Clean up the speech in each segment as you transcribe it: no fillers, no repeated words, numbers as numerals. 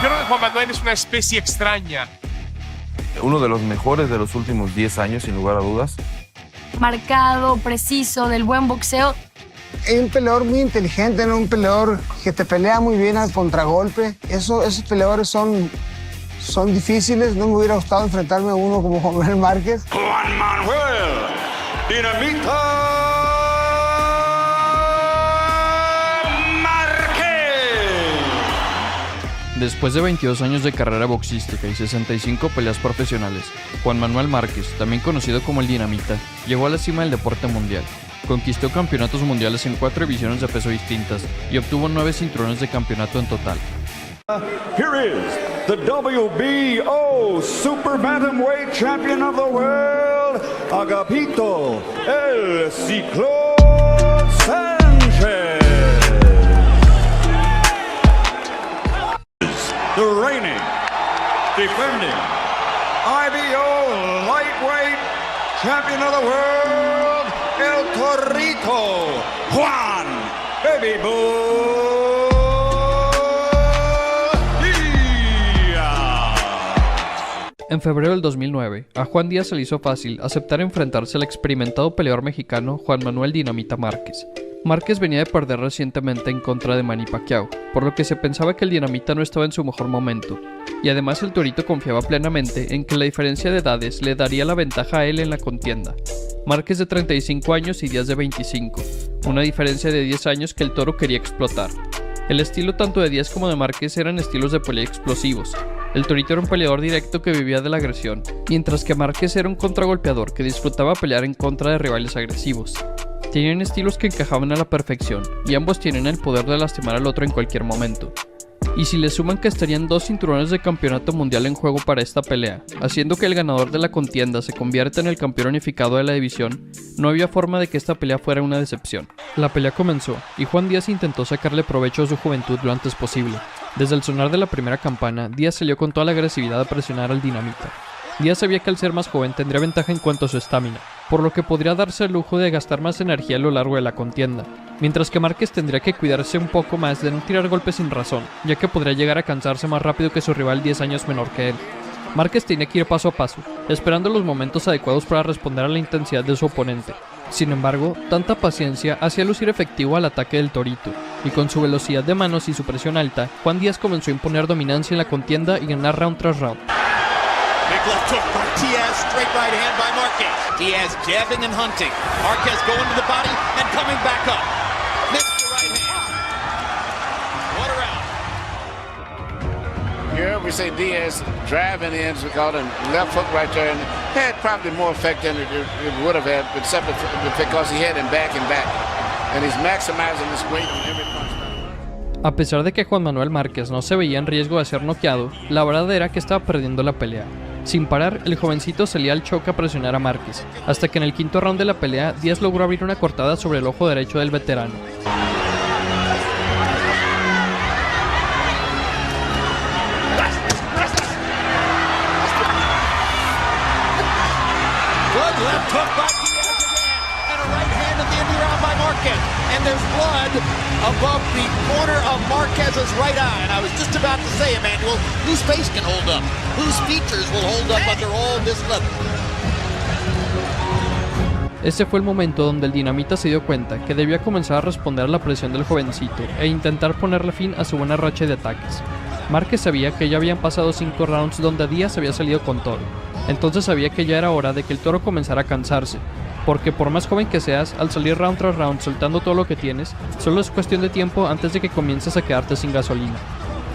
creo que Juan Manuel es una especie extraña. Uno de los mejores de los últimos 10 años, sin lugar a dudas. Marcado, preciso, del buen boxeo. Es un peleador muy inteligente, ¿no? Un peleador que te pelea muy bien al contragolpe. Esos peleadores son difíciles. No me hubiera gustado enfrentarme a uno como Juan Manuel Márquez. Juan Manuel Dinamita Márquez. Después de 22 años de carrera boxística y 65 peleas profesionales, Juan Manuel Márquez, también conocido como el Dinamita, llegó a la cima del deporte mundial. Conquistó campeonatos mundiales en 4 divisiones de peso distintas y obtuvo 9 cinturones de campeonato en total. Here is the WBO Super Bantamweight Champion of the World, Agapito El Ciclón Sánchez. The reigning, defending IBO Lightweight Champion of the World, El Torito, Juan Baby Bull Díaz. En febrero del 2009, a Juan Díaz se le hizo fácil aceptar enfrentarse al experimentado peleador mexicano Juan Manuel Dinamita Márquez. Márquez venía de perder recientemente en contra de Manny Pacquiao, por lo que se pensaba que el Dinamita no estaba en su mejor momento, y además el Torito confiaba plenamente en que la diferencia de edades le daría la ventaja a él en la contienda. Márquez de 35 años y Díaz de 25, una diferencia de 10 años que el Toro quería explotar. El estilo tanto de Díaz como de Márquez eran estilos de pelea explosivos. El Torito era un peleador directo que vivía de la agresión, mientras que Márquez era un contragolpeador que disfrutaba pelear en contra de rivales agresivos. Tenían estilos que encajaban a la perfección, y ambos tienen el poder de lastimar al otro en cualquier momento. Y si le suman que estarían 2 cinturones de campeonato mundial en juego para esta pelea, haciendo que el ganador de la contienda se convierta en el campeón unificado de la división, no había forma de que esta pelea fuera una decepción. La pelea comenzó, y Juan Díaz intentó sacarle provecho a su juventud lo antes posible. Desde el sonar de la primera campana, Díaz salió con toda la agresividad a presionar al Dinamita. Díaz sabía que al ser más joven tendría ventaja en cuanto a su estamina, por lo que podría darse el lujo de gastar más energía a lo largo de la contienda, mientras que Márquez tendría que cuidarse un poco más de no tirar golpes sin razón, ya que podría llegar a cansarse más rápido que su rival 10 años menor que él. Márquez tenía que ir paso a paso, esperando los momentos adecuados para responder a la intensidad de su oponente. Sin embargo, tanta paciencia hacía lucir efectivo al ataque del Torito, y con su velocidad de manos y su presión alta, Juan Díaz comenzó a imponer dominancia en la contienda y ganar round tras round. Big left hook by Diaz, straight right hand by Márquez. Diaz jabbing and hunting. Márquez going to the body and coming back up. Missed the right hand. What a round. Here we say Diaz driving in, so called a left hook right there, and had probably more effect than it would have had, except because he had him back and back. And he's maximizing his weight on every punch. A pesar de que Juan Manuel Márquez no se veía en riesgo de ser noqueado, la verdad era que estaba perdiendo la pelea. Sin parar, el jovencito salía al choque a presionar a Márquez, hasta que en el quinto round de la pelea, Díaz logró abrir una cortada sobre el ojo derecho del veterano. Good left hook by Diaz again. And a right hand at the end of the round by Márquez. And there's blood above the corner of Márquez's right eye. And I was just about to say, Emmanuel, whose face can hold up? Whose features will hold up under all this leather? Ese fue el momento donde el Dinamita se dio cuenta que debía comenzar a responder a la presión del jovencito e intentar ponerle fin a su buena racha de ataques. Márquez sabía que ya habían pasado 5 rounds donde Díaz había salido con todo, entonces sabía que ya era hora de que el Toro comenzara a cansarse, porque por más joven que seas, al salir round tras round soltando todo lo que tienes, solo es cuestión de tiempo antes de que comiences a quedarte sin gasolina.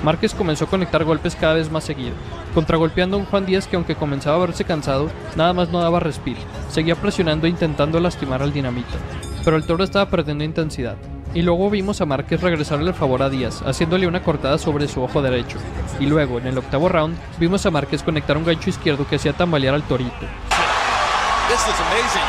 Márquez comenzó a conectar golpes cada vez más seguido, contragolpeando a un Juan Díaz que aunque comenzaba a verse cansado, nada más no daba respiro, seguía presionando e intentando lastimar al Dinamita, pero el Toro estaba perdiendo intensidad, y luego vimos a Márquez regresarle el favor a Díaz, haciéndole una cortada sobre su ojo derecho, y luego, en el octavo round, vimos a Márquez conectar un gancho izquierdo que hacía tambalear al Torito. This is amazing.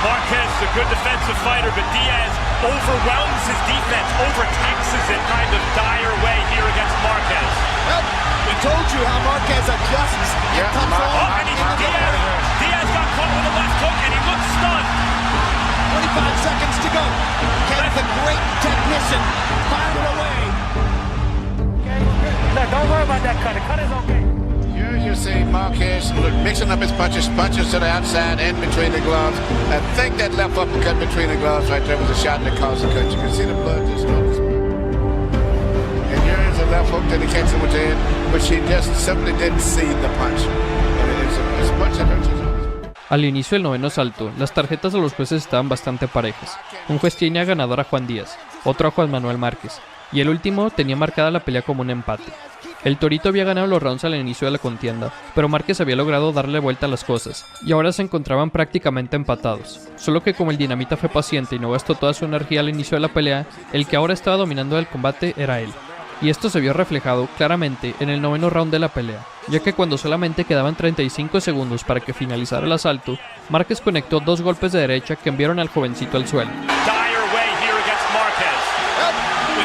Márquez is a good defensive fighter, but Diaz overwhelms his defense, overtaxes it kind of dire way here against Márquez. Well, we told you how Márquez adjusts and comes on. And Diaz got caught with a left hook and he looks stunned. 25 seconds to go. Can the great technician find a way? No, don't worry about Here you see Marquez mixing up his punches to the outside and between the gloves. I think that left uppercut between the gloves right there was a shot that caused the cut. You can see the blood just started. And here is a left hook that he catches with the head, which he just simply didn't see the punch. And it's a punch that hurts his arm. Al inicio del noveno asalto, las tarjetas de los jueces estaban bastante parejas. Un juez tenía ganador a Juan Díaz, otro a Juan Manuel Márquez, y el último tenía marcada la pelea como un empate. El Torito había ganado los rounds al inicio de la contienda, pero Márquez había logrado darle vuelta a las cosas, y ahora se encontraban prácticamente empatados. Solo que como el Dinamita fue paciente y no gastó toda su energía al inicio de la pelea, el que ahora estaba dominando el combate era él. Y esto se vio reflejado claramente en el noveno round de la pelea, ya que cuando solamente quedaban 35 segundos para que finalizara el asalto, Márquez conectó dos golpes de derecha que enviaron al jovencito al suelo.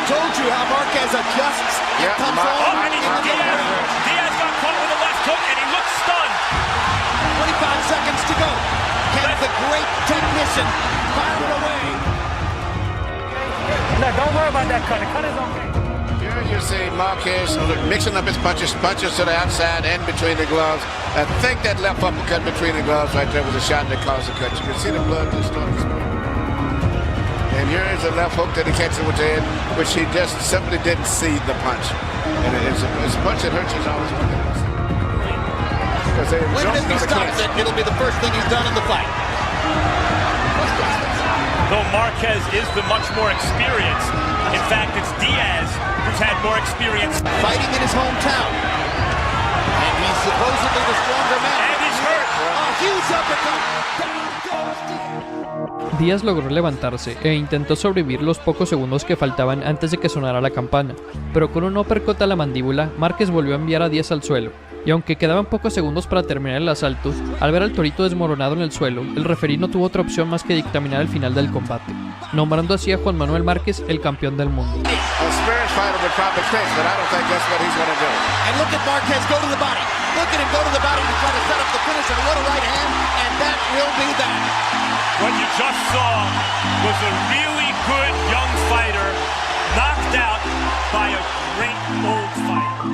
Told you how Marquez adjusts and comes on. Diaz got caught with a left hook and he looked stunned. 25 seconds to go. Can the great technician fire it away? No, don't worry about that cut. The cut is okay. Here you see Marquez mixing up his punches to the outside and between the gloves. I think that left uppercut between the gloves right there was a shot that caused the cut. You can see the blood just started. And here is a left hook that he catches with the head, which he just simply didn't see the punch. And it's a punch that hurts his arms. When if he stops it, it'll be the first thing he's done in the fight. Though Marquez is the much more experienced, in fact, it's Diaz who's had more experience. Fighting in his hometown. And he's supposedly the stronger man. And he's hurt. A huge uppercut. Down goes Diaz. Díaz logró levantarse e intentó sobrevivir los pocos segundos que faltaban antes de que sonara la campana, pero con un uppercut a la mandíbula, Márquez volvió a enviar a Díaz al suelo, y aunque quedaban pocos segundos para terminar el asalto, al ver al Torito desmoronado en el suelo, el referí no tuvo otra opción más que dictaminar el final del combate, nombrando así a Juan Manuel Márquez el campeón del mundo. And look at Marquez go to the body. Look at him go to the body to try to set up the finish, and what a right hand, and that will be that. What you just saw was a really good young fighter knocked out by a great old fighter.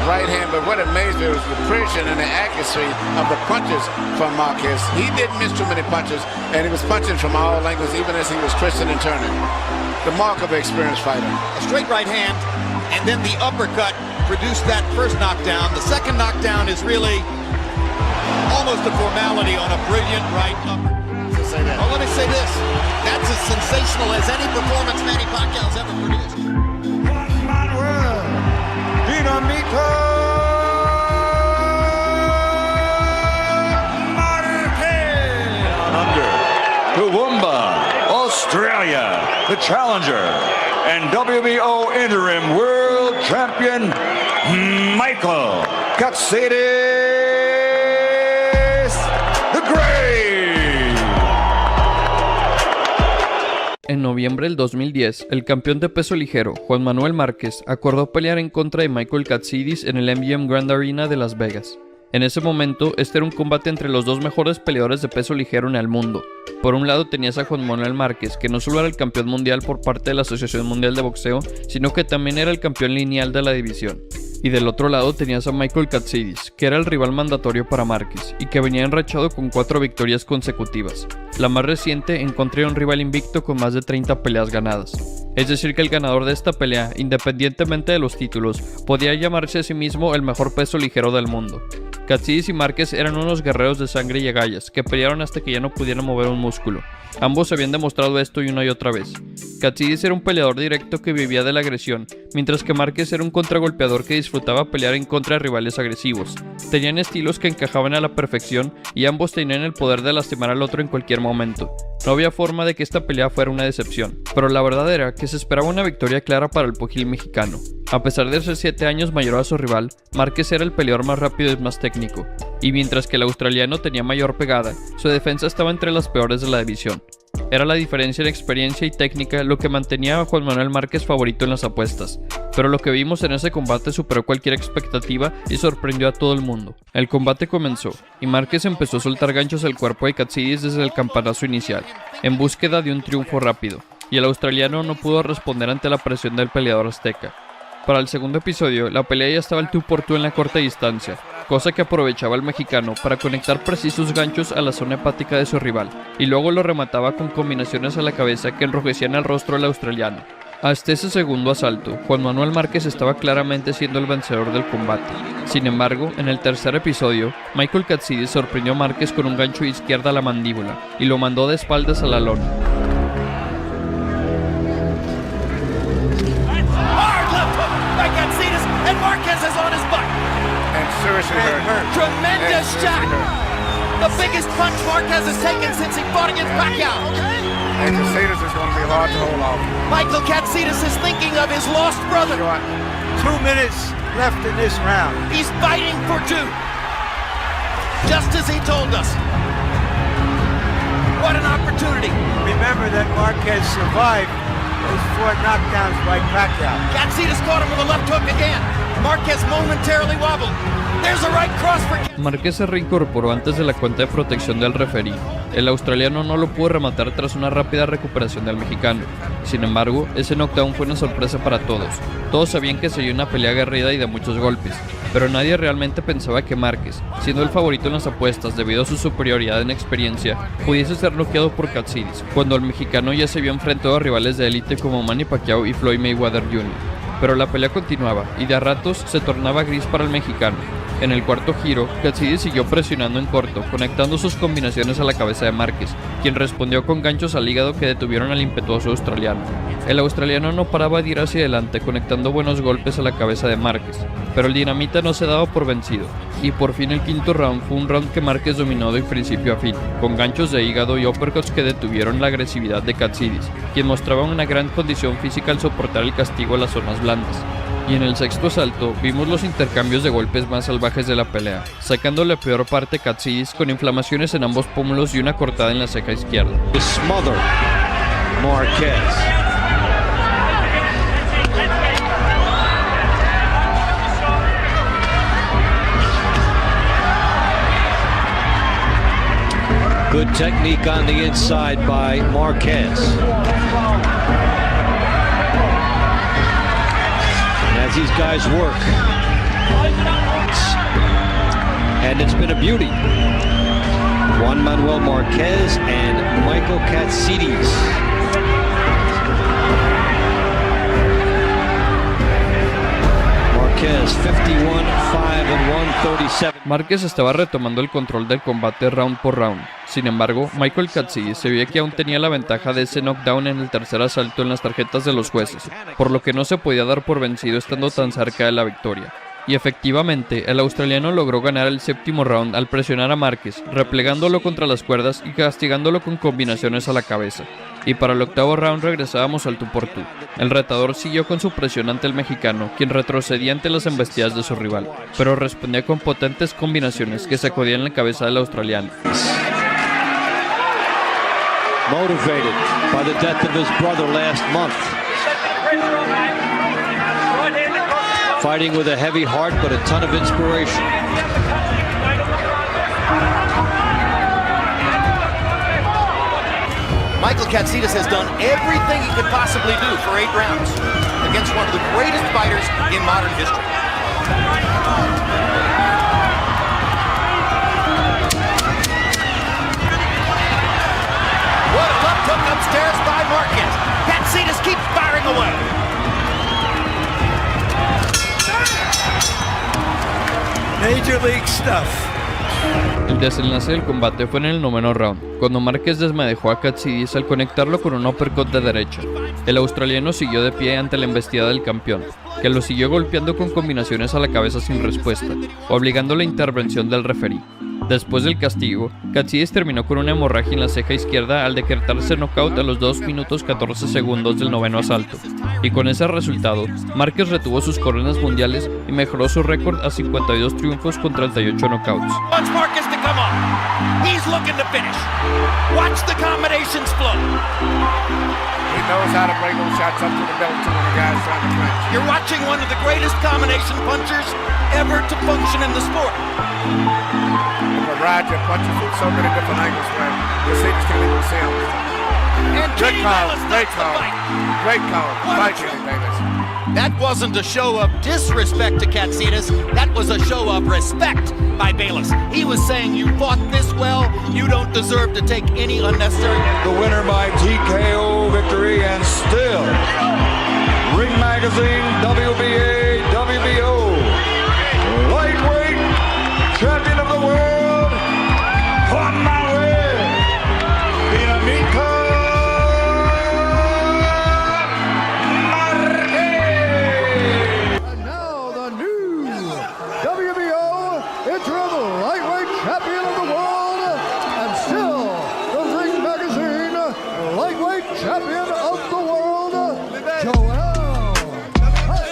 Right hand, but what amazed me was the precision and the accuracy of the punches from Marquez. He didn't miss too many punches, and he was punching from all angles, even as he was twisting and turning. The mark of an experienced fighter. A straight right hand, and then the uppercut produced that first knockdown. The second knockdown is really almost a formality on a brilliant right uppercut. Well, let me say this. That's as sensational as any performance Manny Pacquiao's ever produced. Juan Manuel Dinamita Marquez. Under Toowoomba, Australia, the challenger, and WBO interim world champion Michael Katsidis. En noviembre del 2010, el campeón de peso ligero, Juan Manuel Márquez, acordó pelear en contra de Michael Katsidis en el MGM Grand Arena de Las Vegas. En ese momento, este era un combate entre los dos mejores peleadores de peso ligero en el mundo. Por un lado tenías a Juan Manuel Márquez, que no solo era el campeón mundial por parte de la Asociación Mundial de Boxeo, sino que también era el campeón lineal de la división. Y del otro lado tenías a Michael Katsidis, que era el rival mandatorio para Márquez, y que venía enrachado con 4 victorias consecutivas. La más reciente en contra de un rival invicto con más de 30 peleas ganadas. Es decir que el ganador de esta pelea, independientemente de los títulos, podía llamarse a sí mismo el mejor peso ligero del mundo. Katsidis y Márquez eran unos guerreros de sangre y agallas, que pelearon hasta que ya no pudieron mover un músculo. Ambos habían demostrado esto una y otra vez. Katsidis era un peleador directo que vivía de la agresión, mientras que Márquez era un contragolpeador que disfrutaba pelear en contra de rivales agresivos. Tenían estilos que encajaban a la perfección y ambos tenían el poder de lastimar al otro en cualquier momento. No había forma de que esta pelea fuera una decepción, pero la verdad era que se esperaba una victoria clara para el pugil mexicano. A pesar de ser 7 años mayor a su rival, Márquez era el peleador más rápido y más técnico, y mientras que el australiano tenía mayor pegada, su defensa estaba entre las peores de la división. Era la diferencia en experiencia y técnica lo que mantenía a Juan Manuel Márquez favorito en las apuestas, pero lo que vimos en ese combate superó cualquier expectativa y sorprendió a todo el mundo. El combate comenzó, y Márquez empezó a soltar ganchos al cuerpo de Katsidis desde el campanazo inicial, en búsqueda de un triunfo rápido. y el australiano no pudo responder ante la presión del peleador azteca. Para el segundo episodio, la pelea ya estaba al tú por tú en la corta distancia, cosa que aprovechaba el mexicano para conectar precisos ganchos a la zona hepática de su rival, y luego lo remataba con combinaciones a la cabeza que enrojecían el rostro del australiano. Hasta ese segundo asalto, Juan Manuel Márquez estaba claramente siendo el vencedor del combate. Sin embargo, en el tercer episodio, Michael Katsidis sorprendió a Márquez con un gancho de izquierda a la mandíbula y lo mandó de espaldas a la lona. Tremendous shot. The biggest punch Marquez has taken since he fought against Pacquiao. And Katsidis is going to be hard to hold off. Michael Katsidis is thinking of his lost brother. 2 minutes left in this round. He's fighting for 2. Just as he told us. What an opportunity. Remember that Marquez survived those 4 knockdowns by Pacquiao. Katsidis caught him with a left hook again. Marquez momentarily wobbled. There's a right cross for... Márquez se reincorporó antes de la cuenta de protección del referí. El australiano no lo pudo rematar tras una rápida recuperación del mexicano. Sin embargo, ese knockdown fue una sorpresa para todos. Todos sabían que sería una pelea aguerrida y de muchos golpes, pero nadie realmente pensaba que Márquez, siendo el favorito en las apuestas debido a su superioridad en experiencia, pudiese ser noqueado por Katsidis, cuando el mexicano ya se vio enfrentado a rivales de élite como Manny Pacquiao y Floyd Mayweather Jr. Pero la pelea continuaba y de a ratos se tornaba gris para el mexicano. En el cuarto giro, Katsidis siguió presionando en corto, conectando sus combinaciones a la cabeza de Márquez, quien respondió con ganchos al hígado que detuvieron al impetuoso australiano. El australiano no paraba de ir hacia adelante, conectando buenos golpes a la cabeza de Márquez, pero el dinamita no se daba por vencido, y por fin el quinto round fue un round que Márquez dominó de principio a fin, con ganchos de hígado y uppercuts que detuvieron la agresividad de Katsidis, quien mostraba una gran condición física al soportar el castigo a las zonas blandas. Y en el sexto asalto vimos los intercambios de golpes más salvajes de la pelea, sacando la peor parte Katsidis con inflamaciones en ambos pómulos y una cortada en la ceja izquierda. Smother Marquez. Good technique on the inside by Marquez. As these guys work, and it's been a beauty. Juan Manuel Marquez and Michael Katsidis. Marquez 51-5-137. Márquez estaba retomando el control del combate round por round. Sin embargo, Michael Katsidis se veía que aún tenía la ventaja de ese knockdown en el tercer asalto en las tarjetas de los jueces, por lo que no se podía dar por vencido estando tan cerca de la victoria. Y efectivamente, el australiano logró ganar el séptimo round al presionar a Márquez, replegándolo contra las cuerdas y castigándolo con combinaciones a la cabeza. Y para el octavo round regresábamos al tú por tú. El retador siguió con su presión ante el mexicano, quien retrocedía ante las embestidas de su rival, pero respondía con potentes combinaciones que sacudían la cabeza del australiano. Motivated by the death of his brother last month. Fighting with a heavy heart but a ton of inspiration. Michael Katsidis has done everything he could possibly do for 8 rounds against one of the greatest fighters in modern history. What a left hook upstairs by Marquez. Katsidis keeps firing away. Major League stuff. El desenlace del combate fue en el noveno round, cuando Márquez desmadejó a Katsidis al conectarlo con un uppercut de derecha. El australiano siguió de pie ante la embestida del campeón, que lo siguió golpeando con combinaciones a la cabeza sin respuesta, obligando la intervención del referí. Después del castigo, Katsidis terminó con una hemorragia en la ceja izquierda al decretarse knockout a los 2 minutos 14 segundos del noveno asalto. Y con ese resultado, Márquez retuvo sus coronas mundiales y mejoró su récord a 52 triunfos con 38 knockouts. Watch Marquez to come on. He's looking to finish. Watch the combinations flow. He knows how to bring those shots up to the belt to when the guy's trying to clinch. You're watching one of the greatest combination punchers ever to function in the sport. A variety of punches from so many different angles where Katsidis can't even see him. And Good Kenny call. Bayless Great knocks the call. fight. Great call. What a Fight trick. Kenny Bayless. That wasn't a show of disrespect to Katsinas. That was a show of respect by Bayless. He was saying, you fought this well, you don't deserve to take any unnecessary... The winner by TKO victory, and still Ring Magazine WBA WBO lightweight champion of the world, Juan Manuel Dinamita Marquez. And now the new WBO interim lightweight champion of the world, and still the Ring Magazine lightweight champion of the world, Joel Casamayor.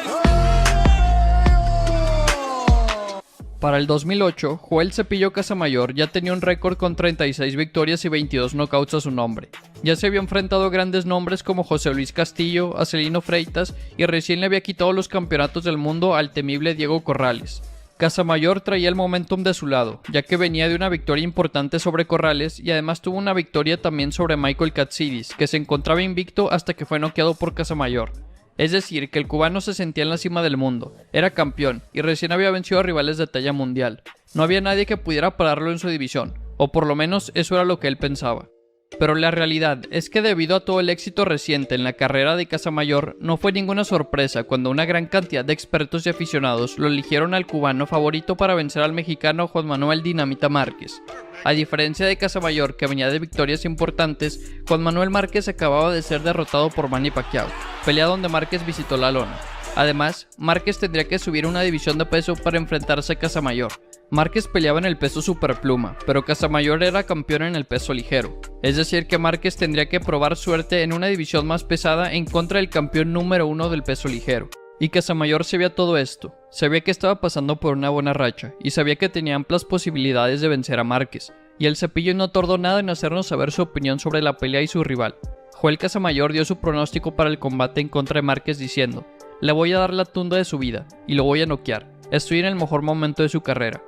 Para el 2008, Joel Cepillo Casamayor ya tenía un récord con 36 victorias y 22 knockouts a su nombre. Ya se había enfrentado a grandes nombres como José Luis Castillo, a Celino Freitas y recién le había quitado los campeonatos del mundo al temible Diego Corrales. Casamayor traía el momentum de su lado, ya que venía de una victoria importante sobre Corrales y además tuvo una victoria también sobre Michael Katsidis, que se encontraba invicto hasta que fue noqueado por Casamayor. Es decir, que el cubano se sentía en la cima del mundo, era campeón y recién había vencido a rivales de talla mundial. No había nadie que pudiera pararlo en su división, o por lo menos eso era lo que él pensaba. Pero la realidad es que debido a todo el éxito reciente en la carrera de Casamayor, no fue ninguna sorpresa cuando una gran cantidad de expertos y aficionados lo eligieron al cubano favorito para vencer al mexicano Juan Manuel Dinamita Márquez. A diferencia de Casamayor, que venía de victorias importantes, Juan Manuel Márquez acababa de ser derrotado por Manny Pacquiao, pelea donde Márquez visitó la lona. Además, Márquez tendría que subir una división de peso para enfrentarse a Casamayor. Márquez peleaba en el peso superpluma, pero Casamayor era campeón en el peso ligero. Es decir que Márquez tendría que probar suerte en una división más pesada en contra del campeón número 1 del peso ligero. Y Casamayor sabía todo esto, sabía que estaba pasando por una buena racha y sabía que tenía amplias posibilidades de vencer a Márquez. Y el Cepillo no tardó nada en hacernos saber su opinión sobre la pelea y su rival. Joel Casamayor dio su pronóstico para el combate en contra de Márquez diciendo: "Le voy a dar la tunda de su vida y lo voy a noquear. Estoy en el mejor momento de su carrera".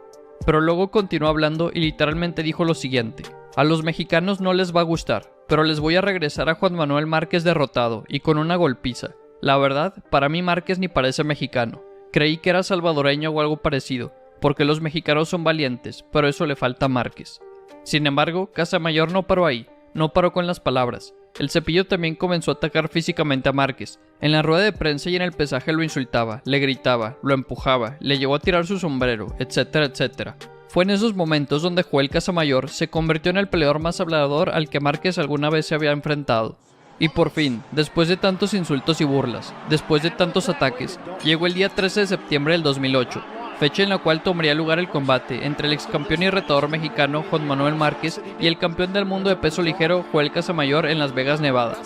Pero luego continuó hablando y literalmente dijo lo siguiente: "A los mexicanos no les va a gustar, pero les voy a regresar a Juan Manuel Márquez derrotado y con una golpiza. La verdad, para mí Márquez ni parece mexicano. Creí que era salvadoreño o algo parecido, porque los mexicanos son valientes, pero eso le falta a Márquez". Sin embargo, Casamayor no paró ahí, no paró con las palabras. El Cepillo también comenzó a atacar físicamente a Márquez. En la rueda de prensa y en el pesaje lo insultaba, le gritaba, lo empujaba, le llevó a tirar su sombrero, etcétera, etcétera. Fue en esos momentos donde Joel Casamayor se convirtió en el peleador más hablador al que Márquez alguna vez se había enfrentado. Y por fin, después de tantos insultos y burlas, después de tantos ataques, llegó el día 13 de septiembre del 2008, fecha en la cual tomaría lugar el combate entre el excampeón y retador mexicano Juan Manuel Márquez y el campeón del mundo de peso ligero Joel Casamayor en Las Vegas, Nevada.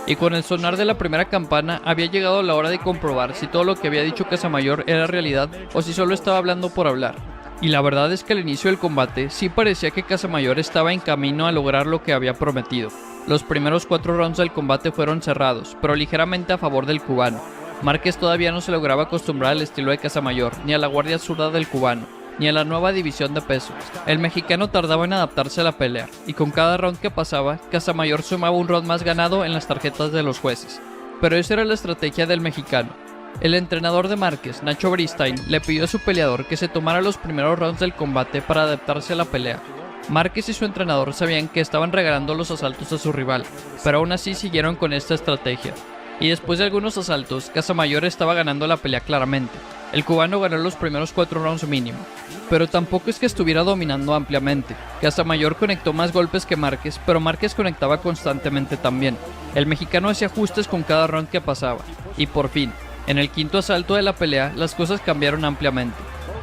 Y con el sonar de la primera campana había llegado la hora de comprobar si todo lo que había dicho Casamayor era realidad o si solo estaba hablando por hablar. Y la verdad es que al inicio del combate sí parecía que Casamayor estaba en camino a lograr lo que había prometido. Los primeros 4 rounds del combate fueron cerrados, pero ligeramente a favor del cubano. Márquez todavía no se lograba acostumbrar al estilo de Casamayor, ni a la guardia zurda del cubano, ni a la nueva división de peso. El mexicano tardaba en adaptarse a la pelea, y con cada round que pasaba, Casamayor sumaba un round más ganado en las tarjetas de los jueces. Pero esa era la estrategia del mexicano. El entrenador de Márquez, Nacho Beristain, le pidió a su peleador que se tomara los primeros rounds del combate para adaptarse a la pelea. Márquez y su entrenador sabían que estaban regalando los asaltos a su rival, pero aún así siguieron con esta estrategia. Y después de algunos asaltos, Casamayor estaba ganando la pelea claramente. El cubano ganó los primeros 4 rounds mínimo. Pero tampoco es que estuviera dominando ampliamente. Casamayor conectó más golpes que Márquez, pero Márquez conectaba constantemente también. El mexicano hacía ajustes con cada round que pasaba. Y por fin, en el quinto asalto de la pelea, las cosas cambiaron ampliamente.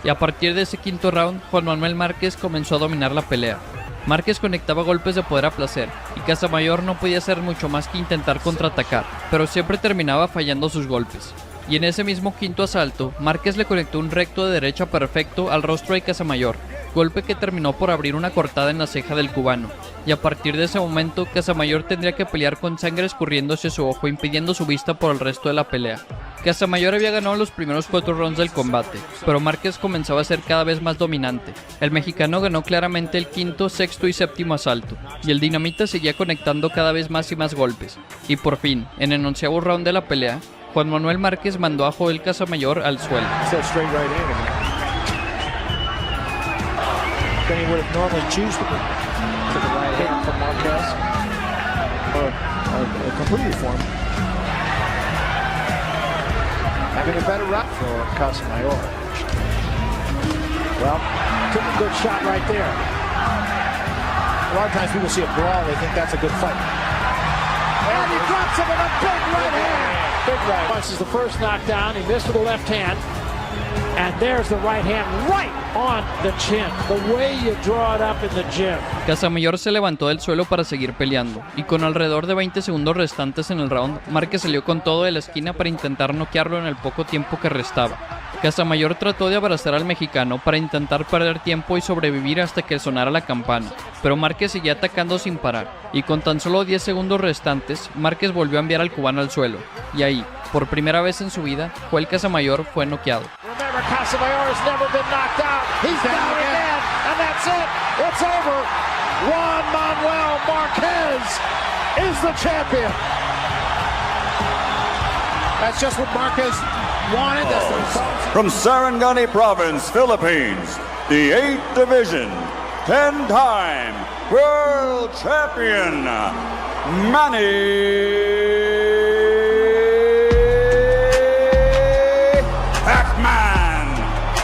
Y a partir de ese quinto round, Juan Manuel Márquez comenzó a dominar la pelea. Márquez conectaba golpes de poder a placer, y Casamayor no podía hacer mucho más que intentar contraatacar, pero siempre terminaba fallando sus golpes. Y en ese mismo quinto asalto, Márquez le conectó un recto de derecha perfecto al rostro de Casamayor, golpe que terminó por abrir una cortada en la ceja del cubano, y a partir de ese momento Casamayor tendría que pelear con sangre escurriendo hacia su ojo, impidiendo su vista por el resto de la pelea. Casamayor había ganado los primeros 4 rounds del combate, pero Márquez comenzaba a ser cada vez más dominante. El mexicano ganó claramente el quinto, sexto y séptimo asalto, y el Dinamita seguía conectando cada vez más y más golpes. Y por fin, en el 11º round de la pelea, Juan Manuel Márquez mandó a Joel Casamayor al suelo. Than he would have normally choose to be. To the right hand from Marquez. Or completely for him. Having a better run for Casamayor. Well, took a good shot right there. A lot of times people see a brawl, they think that's a good fight. And he drops him with a big right hand. Big right. This is the first knockdown. He missed with the left hand. And there's the right hand right on the chin. The way you draw it up in the gym. Casamayor se levantó del suelo para seguir peleando, y con alrededor de 20 segundos restantes en el round, Márquez salió con todo de la esquina para intentar noquearlo en el poco tiempo que restaba. Casamayor trató de abrazar al mexicano para intentar perder tiempo y sobrevivir hasta que sonara la campana, pero Márquez seguía atacando sin parar, y con tan solo 10 segundos restantes, Márquez volvió a enviar al cubano al suelo, y ahí, por primera vez en su vida, Joel Casamayor fue noqueado. Remember, Casamayor has never been knocked out. He's down again, and that's it. It's over. Juan Manuel Marquez is the champion. That's just what Marquez wanted. That's the result. From Sarangani Province, Philippines, the 8th Division, 10-time World Champion, Manny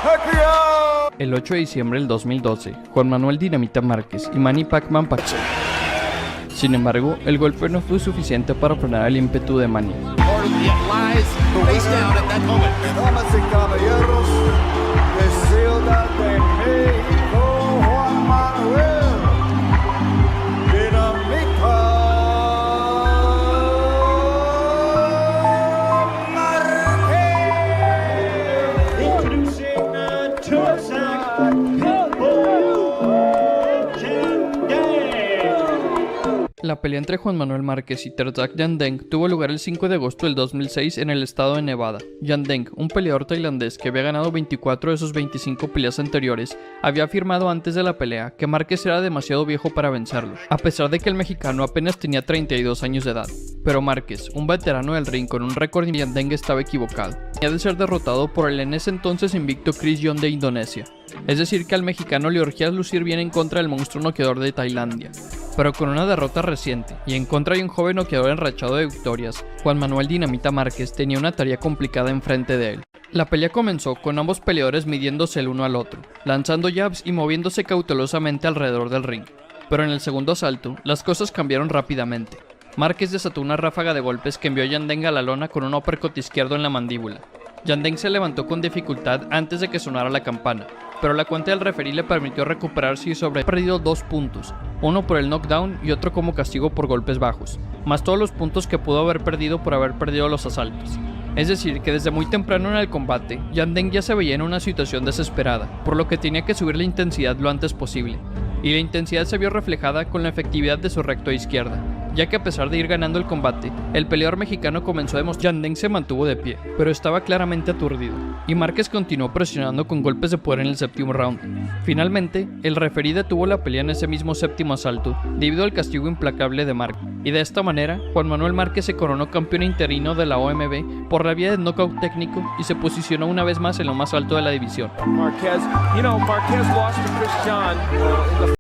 Pacquiao. El 8 de diciembre del 2012, Juan Manuel Dinamita Márquez y Manny Pacman Pacquiao. Sin embargo, el golpe no fue suficiente para frenar el ímpetu de Manny. Damas y caballeros de Ciudad de México, Juan Manuel Dinamita Márquez. Introducing Turzak La pelea entre Juan Manuel Márquez y Terzak Yandeng tuvo lugar el 5 de agosto del 2006 en el estado de Nevada. Yandeng, un peleador tailandés que había ganado 24 de sus 25 peleas anteriores, había afirmado antes de la pelea que Márquez era demasiado viejo para vencerlo, a pesar de que el mexicano apenas tenía 32 años de edad. Pero Márquez, un veterano del ring con un récord, y Yandeng estaba equivocado. Tenía de ser derrotado por el en ese entonces invicto Chris Young de Indonesia. Es decir, que al mexicano le urgía lucir bien en contra del monstruo noqueador de Tailandia. Pero con una derrota reciente y en contra de un joven noqueador enrachado de victorias, Juan Manuel Dinamita Márquez tenía una tarea complicada enfrente de él. La pelea comenzó con ambos peleadores midiéndose el uno al otro, lanzando jabs y moviéndose cautelosamente alrededor del ring. Pero en el segundo asalto, las cosas cambiaron rápidamente. Márquez desató una ráfaga de golpes que envió a Yandeng a la lona con un uppercut izquierdo en la mandíbula. Yandeng se levantó con dificultad antes de que sonara la campana, pero la cuenta del referí le permitió recuperarse y sobre perdido 2 puntos, uno por el knockdown y otro como castigo por golpes bajos, más todos los puntos que pudo haber perdido por haber perdido los asaltos. Es decir, que desde muy temprano en el combate, Yandeng ya se veía en una situación desesperada, por lo que tenía que subir la intensidad lo antes posible, y la intensidad se vio reflejada con la efectividad de su recto a izquierda, ya que a pesar de ir ganando el combate, el peleador mexicano comenzó a demostrar que Yandeng se mantuvo de pie, pero estaba claramente aturdido, y Márquez continuó presionando con golpes de poder en el séptimo round. Finalmente, el referí detuvo la pelea en ese mismo séptimo asalto, debido al castigo implacable de Márquez, y de esta manera, Juan Manuel Márquez se coronó campeón interino de la OMB por la vía del knockout técnico y se posicionó una vez más en lo más alto de la división. Marquez lost to Chris John